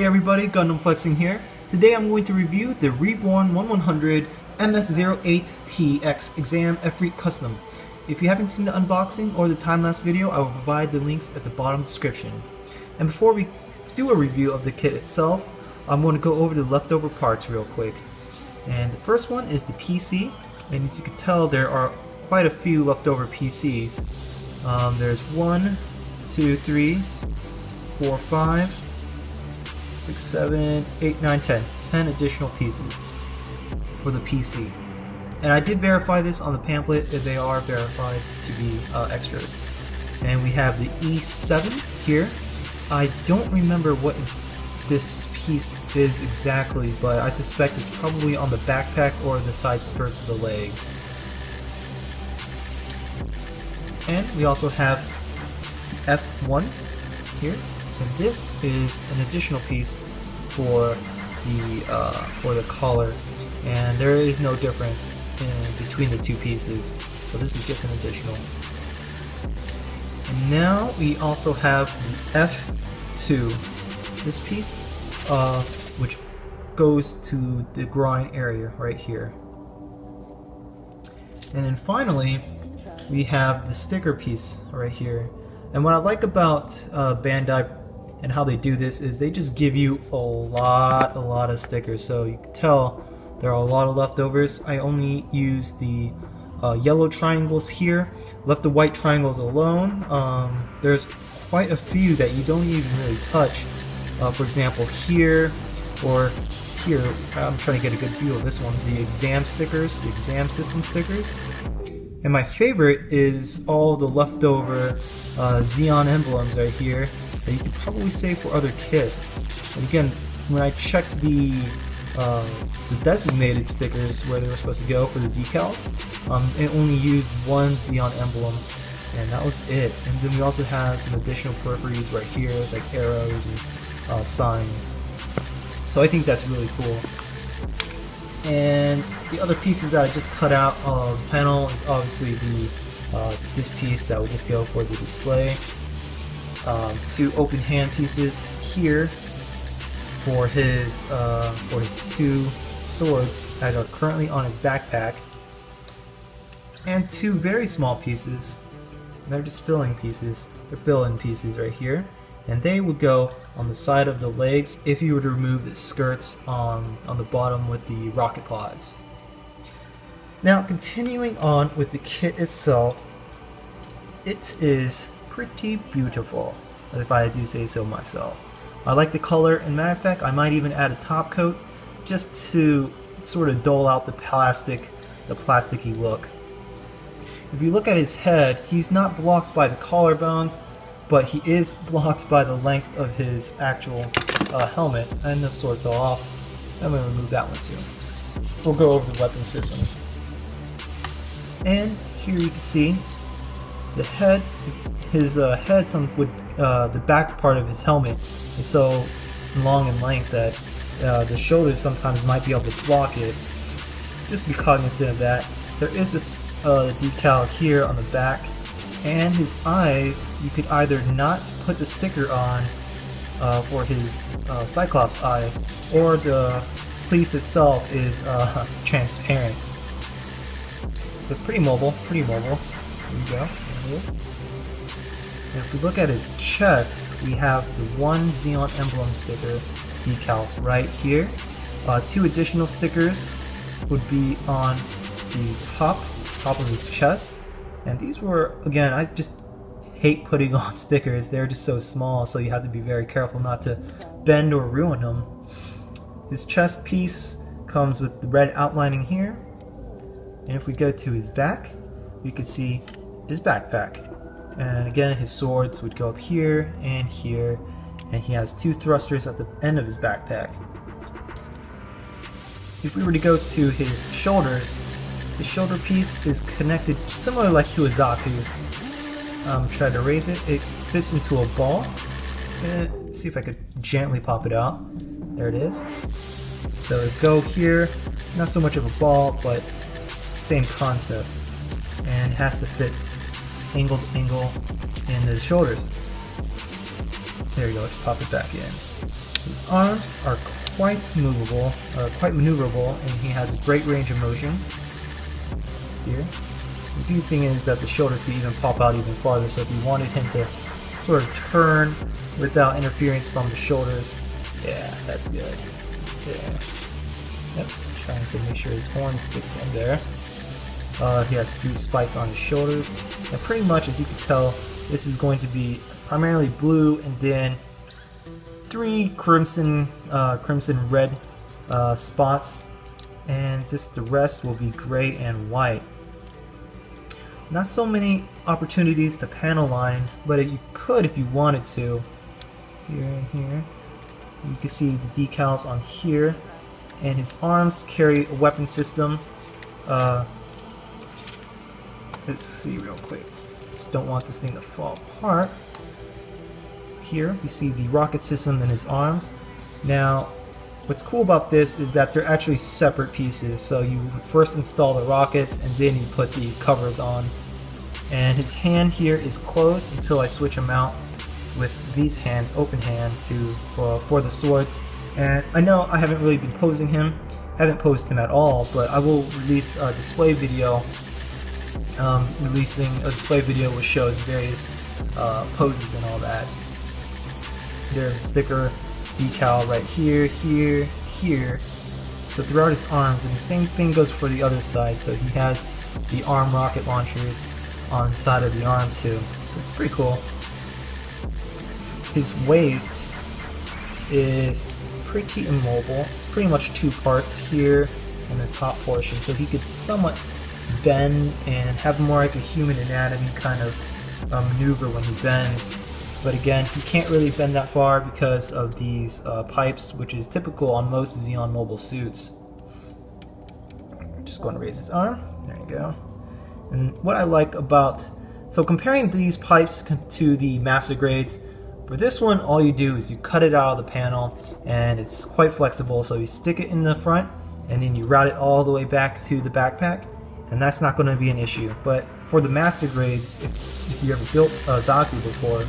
Hey everybody, Gundam Flexing here. Today I'm going to review the Reborn 1100 MS08TX Exam Efreet Custom. If you haven't seen the unboxing or the time-lapse video, I will provide the links at the bottom description. And before we do a review of the kit itself, I'm going to go over the leftover parts real quick. And the first one is the PC, and as you can tell there are quite a few leftover PCs. There's 1, 2, 3, 4, 5, 6, 7, 8, 9, 10. 10 additional pieces for the PC. And I did verify this on the pamphlet that they are verified to be extras. And we have the E7 here. I don't remember what this piece is exactly, but I suspect it's probably on the backpack or the side skirts of the legs. And we also have F1 here. And this is an additional piece for the collar, and there is no difference between the two pieces, so this is just an additional. And now we also have the F2, this piece, which goes to the groin area right here. And then finally, we have the sticker piece right here. And what I like about Bandai and how they do this is they just give you a lot of stickers. So you can tell there are a lot of leftovers. I only use the yellow triangles here, left the white triangles alone. There's quite a few that you don't even really touch. For example, here or here, I'm trying to get a good view of this one, the exam stickers, the exam system stickers. And my favorite is all the leftover Zeon emblems right here that you could probably save for other kits. And again, when I checked the designated stickers where they were supposed to go for the decals, it only used one Zeon emblem, and that was it. And then we also have some additional peripheries right here, like arrows and signs. So I think that's really cool. And the other pieces that I just cut out of the panel is obviously this piece that will just go for the display. Two open hand pieces here for his two swords that are currently on his backpack, and two very small pieces. They're just filling pieces. They're fill-in pieces right here, and they would go on the side of the legs if you were to remove the skirts on the bottom with the rocket pods. Now, continuing on with the kit itself, it is pretty beautiful, if I do say so myself. I like the color, and matter of fact, I might even add a top coat just to sort of dull out the plasticky look. If you look at his head, he's not blocked by the collarbones, but he is blocked by the length of his actual helmet. And the sword fell off. I'm going to remove that one too. We'll go over the weapon systems. And here you can see the head. His head, the back part of his helmet is so long in length that the shoulders sometimes might be able to block it. Just be cognizant of that. There is this decal here on the back, and his eyes, you could either not put the sticker on for his Cyclops eye, or the piece itself is transparent. But pretty mobile, pretty mobile. There you go, there it is. And if we look at his chest, we have the one Zeon emblem sticker decal right here. Two additional stickers would be on the top of his chest. And these were, again, I just hate putting on stickers. They're just so small, so you have to be very careful not to bend or ruin them. His chest piece comes with the red outlining here. And if we go to his back, you can see his backpack. And again, his swords would go up here, and he has two thrusters at the end of his backpack. If we were to go to his shoulders, the shoulder piece is connected similar like to a Zaku's. Try to raise it. It fits into a ball. Let's see if I could gently pop it out. There it is. So it go here, not so much of a ball, but same concept. And it has to fit angle to angle in the shoulders. There you go, just pop it back in. His arms are quite movable, quite maneuverable, and he has a great range of motion. Here. The key thing is that the shoulders can even pop out even farther, so if you wanted him to sort of turn without interference from the shoulders, yeah, that's good. Yeah. Yep, trying to make sure his horn sticks in there. He has 3 spikes on his shoulders, and pretty much, as you can tell, this is going to be primarily blue, and then 3 crimson red spots, and just the rest will be gray and white. Not so many opportunities to panel line, but you could if you wanted to. Here and here. You can see the decals on here, and his arms carry a weapon system. Let's see real quick. Just don't want this thing to fall apart. Here we see the rocket system in his arms. Now, what's cool about this is that they're actually separate pieces. So you first install the rockets, and then you put the covers on. And his hand here is closed until I switch him out with these hands, open hand, for the swords. And I know I haven't really been posing him, haven't posed him at all, but I will release a display video, which shows various poses and all that. There's a sticker decal right here, here, here. So throughout his arms, and the same thing goes for the other side. So he has the arm rocket launchers on the side of the arm too. So it's pretty cool. His waist is pretty immobile. It's pretty much 2 parts here in the top portion, so he could somewhat bend and have more like a human anatomy kind of maneuver when he bends. But again, he can't really bend that far because of these pipes, which is typical on most Zeon mobile suits. I'm just going to raise his arm. There you go. And what I like about, so comparing these pipes to the master grades, for this one all you do is you cut it out of the panel, and it's quite flexible, so you stick it in the front and then you route it all the way back to the backpack, and that's not going to be an issue. But for the master grades, if you ever built Zaku before,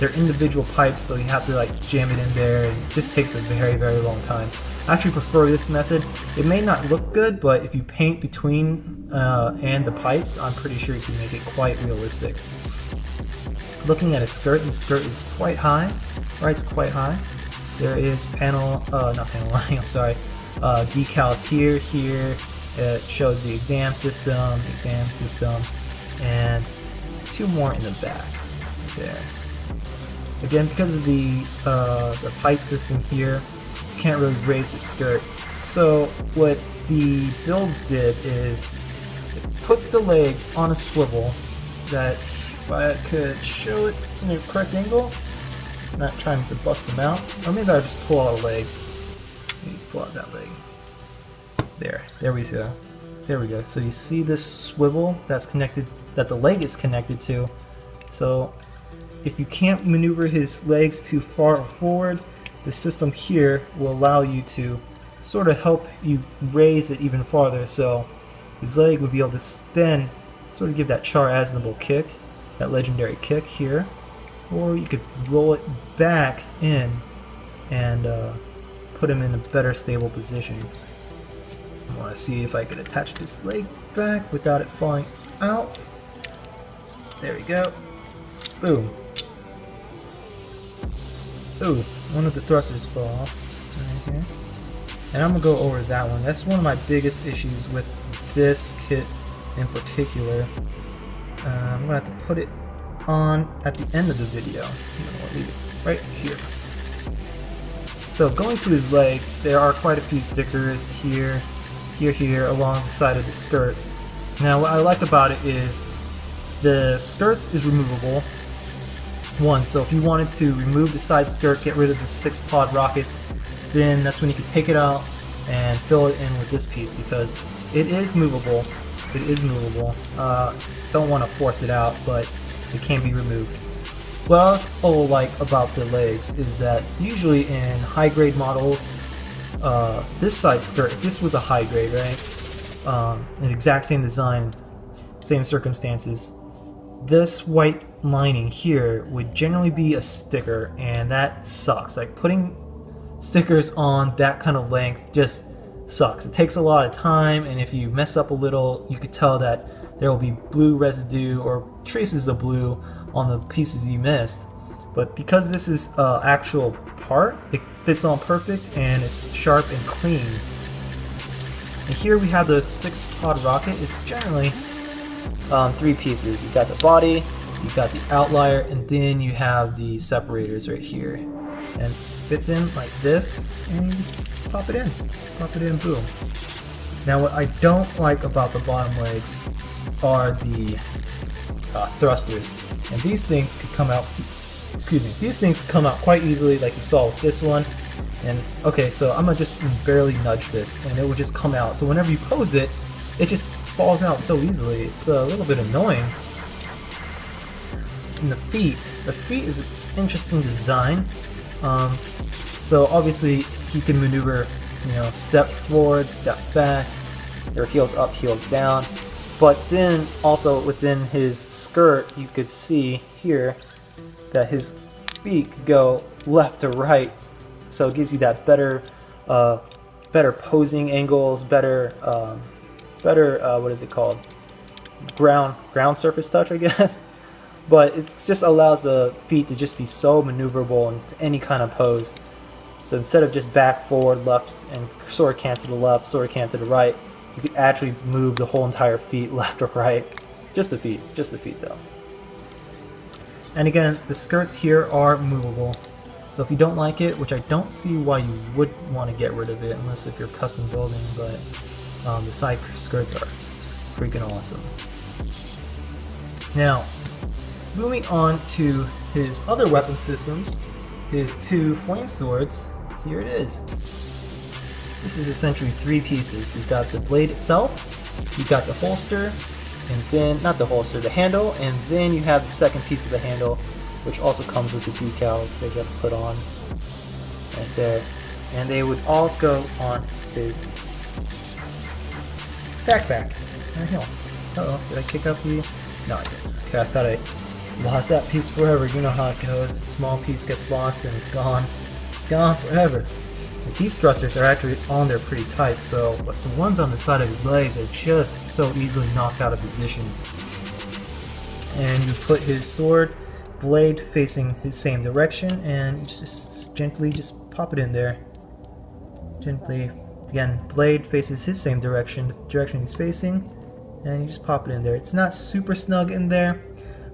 they're individual pipes, so you have to like jam it in there, and it just takes a very, very long time. I actually prefer this method. It may not look good, but if you paint between and the pipes, I'm pretty sure you can make it quite realistic. Looking at his skirt, the skirt is quite high, right? It's quite high. There is not panel lining, I'm sorry, decals here, here. It shows the exam system, and there's 2 more in the back, there. Again, because of the pipe system here, you can't really raise the skirt. So what the build did is it puts the legs on a swivel that, if I could show it in a correct angle, not trying to bust them out, or maybe I'll just pull out a leg. Let me pull out that leg. There we go. There we go. So you see this swivel that's connected, that the leg is connected to. So if you can't maneuver his legs too far forward, the system here will allow you to sort of help you raise it even farther, so his leg would be able to then sort of give that Char Aznable kick, that legendary kick here, or you could roll it back in and put him in a better stable position. I want to see if I could attach this leg back without it falling out. There we go. Boom. Ooh, one of the thrusters fell off right here. And I'm going to go over that one. That's one of my biggest issues with this kit in particular. I'm going to have to put it on at the end of the video. I'm going to leave it right here. So going to his legs, there are quite a few stickers here, here, along the side of the skirt. Now what I like about it is the skirts is removable. So if you wanted to remove the side skirt, get rid of the 6 pod rockets, then that's when you can take it out and fill it in with this piece, because it is movable. It is movable. Don't want to force it out, but it can be removed. What else I like about the legs is that usually in high grade models, this side skirt, if this was a high grade, right, the exact same design, same circumstances, this white lining here would generally be a sticker, and that sucks. Like putting stickers on that kind of length just sucks. It takes a lot of time, and if you mess up a little, you could tell that there will be blue residue or traces of blue on the pieces you missed. But because this is an actual part, it fits on perfect and it's sharp and clean. And here we have the 6-pod rocket. It's generally 3 pieces. You've got the body, you've got the outlier, and then you have the separators right here. And it fits in like this, and you just pop it in. Pop it in, boom. Now what I don't like about the bottom legs are the thrusters. And these things could come out, these things come out quite easily, like you saw with this one. And okay, so I'm gonna just barely nudge this and it will just come out. So whenever you pose it, it just falls out so easily. It's a little bit annoying. And the feet is an interesting design. So obviously he can maneuver, you know, step forward, step back, or heels up, heels down. But then also within his skirt, you could see here that his feet could go left to right. So it gives you that better posing angles, better what is it called? Ground surface touch, I guess. But it just allows the feet to just be so maneuverable into any kind of pose. So instead of just back, forward, left, and sword cant to the left, sword cant to the right, you could actually move the whole entire feet left or right. Just the feet though. And again, the skirts here are movable. So if you don't like it, which I don't see why you would want to get rid of it unless if you're custom building, but the side skirts are freaking awesome. Now, moving on to his other weapon systems, his 2 flame swords, here it is. This is essentially 3 pieces. You've got the blade itself, you've got the holster, and then, not the holster, the handle, and then you have the second piece of the handle, which also comes with the decals they got to put on right there. And they would all go on his backpack. Uh-oh, did I kick up the... No, I didn't. Okay, I thought I lost that piece forever. You know how it goes. A small piece gets lost and it's gone. It's gone forever. But these thrusters are actually on there pretty tight, so but the ones on the side of his legs are just so easily knocked out of position. And you put his sword blade facing his same direction, and you just gently just pop it in there. Gently, again, blade faces his same direction, the direction he's facing, and you just pop it in there. It's not super snug in there,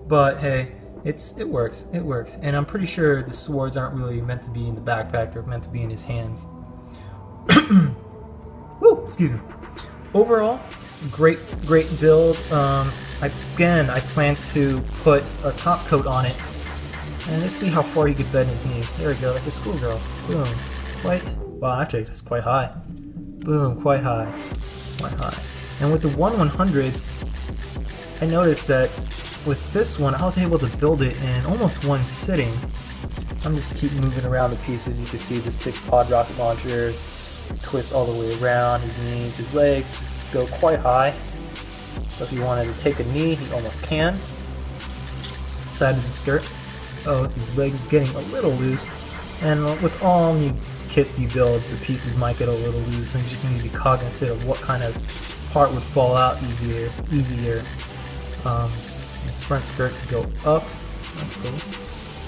but hey, it works. It works. And I'm pretty sure the swords aren't really meant to be in the backpack, they're meant to be in his hands. Woo, excuse me. Overall, great build. Again, I plan to put a top coat on it, and let's see how far you could bend his knees. There we go, like a schoolgirl. Boom, wow, actually that's quite high. Boom, quite high. And with the 1/100s, I noticed that with this one, I was able to build it in almost one sitting. I'm just keep moving around the pieces. You can see the 6-pod rocket launchers twist all the way around. His knees, his legs go quite high. So if you wanted to take a knee, he almost can. Side of the skirt. Oh, his leg is getting a little loose. And with all new kits you build, the pieces might get a little loose, and you just need to be cognizant of what kind of part would fall out easier. His front skirt could go up. That's cool.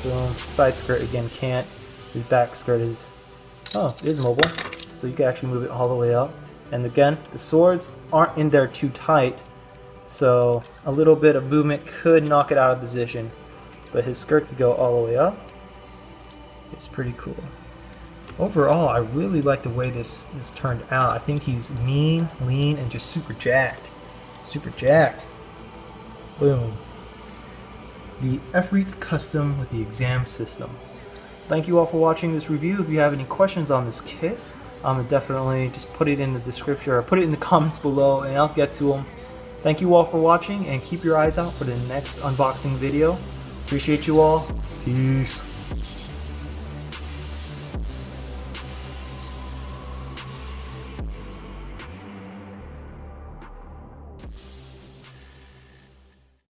Boom. Side skirt again can't. His back skirt is, it is mobile, so you can actually move it all the way up. And again, the swords aren't in there too tight, so a little bit of movement could knock it out of position. But his skirt could go all the way up. It's pretty cool. Overall, I really like the way this turned out. I think he's mean, lean, and just super jacked. Super jacked. Boom. The Efreet Custom with the exam system. Thank you all for watching this review. If you have any questions on this kit, definitely just put it in the description or put it in the comments below and I'll get to them. Thank you all for watching, and keep your eyes out for the next unboxing video. Appreciate you all. Peace.